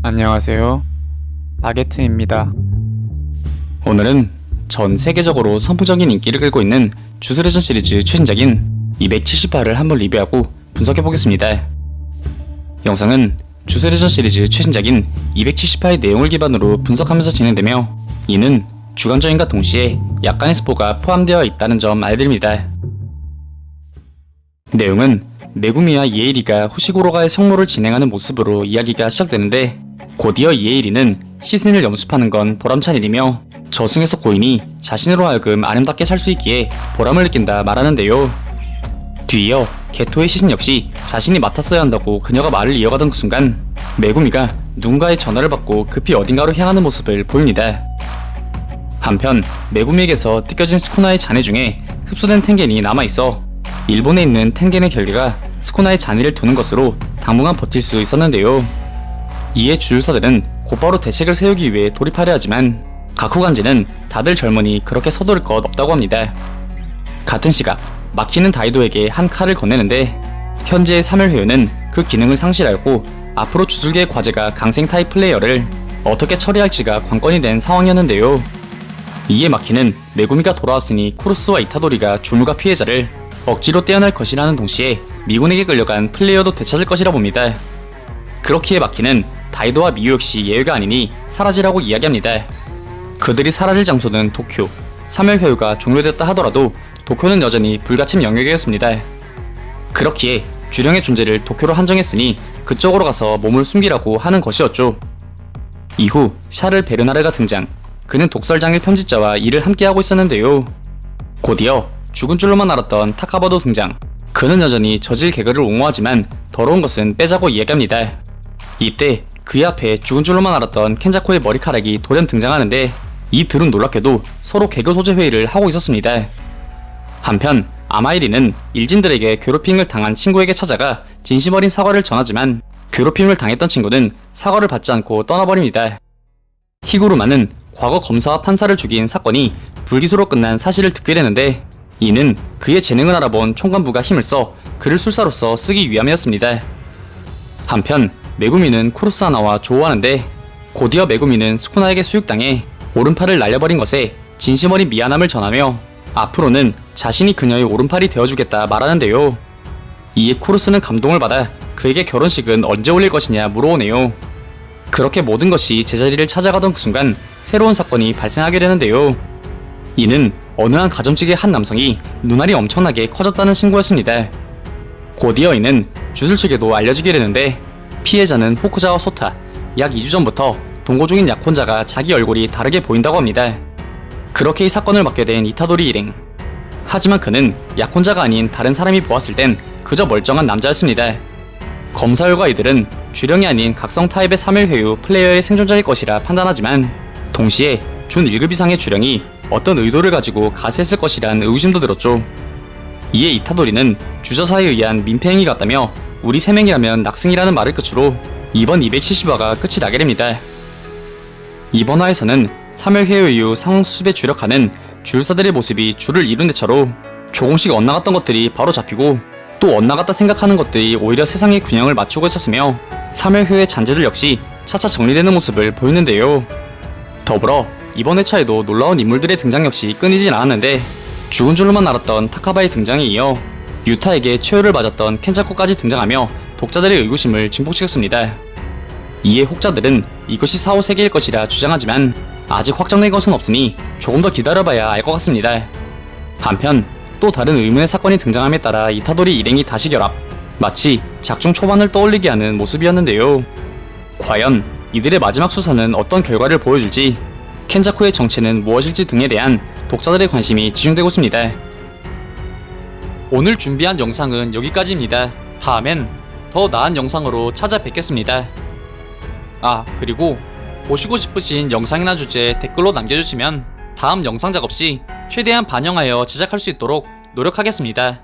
안녕하세요. 바게트입니다. 오늘은 전 세계적으로 선풍적인 인기를 끌고 있는 주술회전 시리즈 최신작인 270화를 한번 리뷰하고 분석해보겠습니다. 영상은 주술회전 시리즈 최신작인 270화의 내용을 기반으로 분석하면서 진행되며, 이는 주관적인과 동시에 약간의 스포가 포함되어 있다는 점 알려드립니다. 내용은 메구미와 이에이리가 후시고로가의 성모를 진행하는 모습으로 이야기가 시작되는데, 곧이어 이에이리는 시신을 염습하는 건 보람찬 일이며 저승에서 고인이 자신으로 하여금 아름답게 살 수 있기에 보람을 느낀다 말하는데요. 뒤이어 게토의 시신 역시 자신이 맡았어야 한다고 그녀가 말을 이어가던 그 순간, 메구미가 누군가의 전화를 받고 급히 어딘가로 향하는 모습을 보입니다. 한편 메구미에게서 뜯겨진 스쿠나의 잔해 중에 흡수된 텐겐이 남아있어 일본에 있는 텐겐의 결계가 스쿠나의 잔해를 두는 것으로 당분간 버틸 수 있었는데요. 이에 주술사들은 곧바로 대책을 세우기 위해 돌입하려 하지만 가쿠간지는 다들 젊으니 그렇게 서두를 것 없다고 합니다. 같은 시각 마키는 다이도에게 한 칼을 건네는데, 현재의 사멸회유는 그 기능을 상실하였고 앞으로 주술계의 과제가 강생 타입 플레이어를 어떻게 처리할지가 관건이 된 상황이었는데요. 이에 마키는 메구미가 돌아왔으니 쿠루스와 이타도리가 주물과 피해자를 억지로 떼어낼 것이라는 동시에 미군에게 끌려간 플레이어도 되찾을 것이라 봅니다. 그렇기에 마키는 다이도와 미유 역시 예외가 아니니 사라지라고 이야기합니다. 그들이 사라질 장소는 도쿄. 사멸회유가 종료됐다 하더라도 도쿄는 여전히 불가침 영역이었습니다. 그렇기에 주령의 존재를 도쿄로 한정했으니 그쪽으로 가서 몸을 숨기라고 하는 것이었죠. 이후 샤를 베르나르가 등장. 그는 독설장일 편집자와 일을 함께하고 있었는데요. 곧이어 죽은 줄로만 알았던 타카바도 등장. 그는 여전히 저질 개그를 옹호하지만 더러운 것은 빼자고 이야기합니다. 이때 그의 앞에 죽은 줄로만 알았던 켄자코의 머리카락이 돌연 등장하는데, 이 둘은 놀랍게도 서로 개그 소재 회의를 하고 있었습니다. 한편 아마이리는 일진들에게 괴롭힘을 당한 친구에게 찾아가 진심 어린 사과를 전하지만, 괴롭힘을 당했던 친구는 사과를 받지 않고 떠나버립니다. 히구루마는 과거 검사와 판사를 죽인 사건이 불기소로 끝난 사실을 듣게 되는데, 이는 그의 재능을 알아본 총관부가 힘을 써 그를 술사로서 쓰기 위함이었습니다. 한편 메구미는 쿠루스 하나와 조우하는데, 곧이어 메구미는 스쿠나에게 수육당해 오른팔을 날려버린 것에 진심 어린 미안함을 전하며 앞으로는 자신이 그녀의 오른팔이 되어주겠다 말하는데요. 이에 쿠루스는 감동을 받아 그에게 결혼식은 언제 올릴 것이냐 물어오네요. 그렇게 모든 것이 제자리를 찾아가던 그 순간 새로운 사건이 발생하게 되는데요. 이는 어느 한 가정집의 한 남성이 눈알이 엄청나게 커졌다는 신고였습니다. 곧이어 이는 주술 측에도 알려지게 되는데, 피해자는 후쿠자와 소타. 약 2주 전부터 동거 중인 약혼자가 자기 얼굴이 다르게 보인다고 합니다. 그렇게 이 사건을 맡게 된 이타도리 일행. 하지만 그는 약혼자가 아닌 다른 사람이 보았을 땐 그저 멀쩡한 남자였습니다. 검사 결과 이들은 주령이 아닌 각성 타입의 3일회유 플레이어의 생존자일 것이라 판단하지만, 동시에 준 1급 이상의 주령이 어떤 의도를 가지고 가세했을 것이란 의구심도 들었죠. 이에 이타도리는 주저사에 의한 민폐행위 같다며 우리 3명이라면 낙승이라는 말을 끝으로 이번 270화가 끝이 나게 됩니다. 이번 화에서는 3일회유 이후 상황 수습에 주력하는 주술사들의 모습이 줄을 이룬 대처로 조금씩 엇나갔던 것들이 바로 잡히고, 또 엇나갔다 생각하는 것들이 오히려 세상의 균형을 맞추고 있었으며 3일회유의 잔재들 역시 차차 정리되는 모습을 보였는데요. 더불어 이번 회차에도 놀라운 인물들의 등장 역시 끊이진 않았는데, 죽은 줄로만 알았던 타카바의 등장에 이어 유타에게 최후를 맞았던 켄자코까지 등장하며 독자들의 의구심을 증폭시켰습니다. 이에 혹자들은 이것이 사후 세계일 것이라 주장하지만 아직 확정된 것은 없으니 조금 더 기다려봐야 알 것 같습니다. 한편 또 다른 의문의 사건이 등장함에 따라 이타도리 일행이 다시 결합. 마치 작중 초반을 떠올리게 하는 모습이었는데요. 과연 이들의 마지막 수사는 어떤 결과를 보여줄지, 켄자코의 정체는 무엇일지 등에 대한 독자들의 관심이 집중되고 있습니다. 오늘 준비한 영상은 여기까지입니다. 다음엔 더 나은 영상으로 찾아뵙겠습니다. 그리고 보시고 싶으신 영상이나 주제 댓글로 남겨주시면 다음 영상 작업 시 최대한 반영하여 제작할 수 있도록 노력하겠습니다.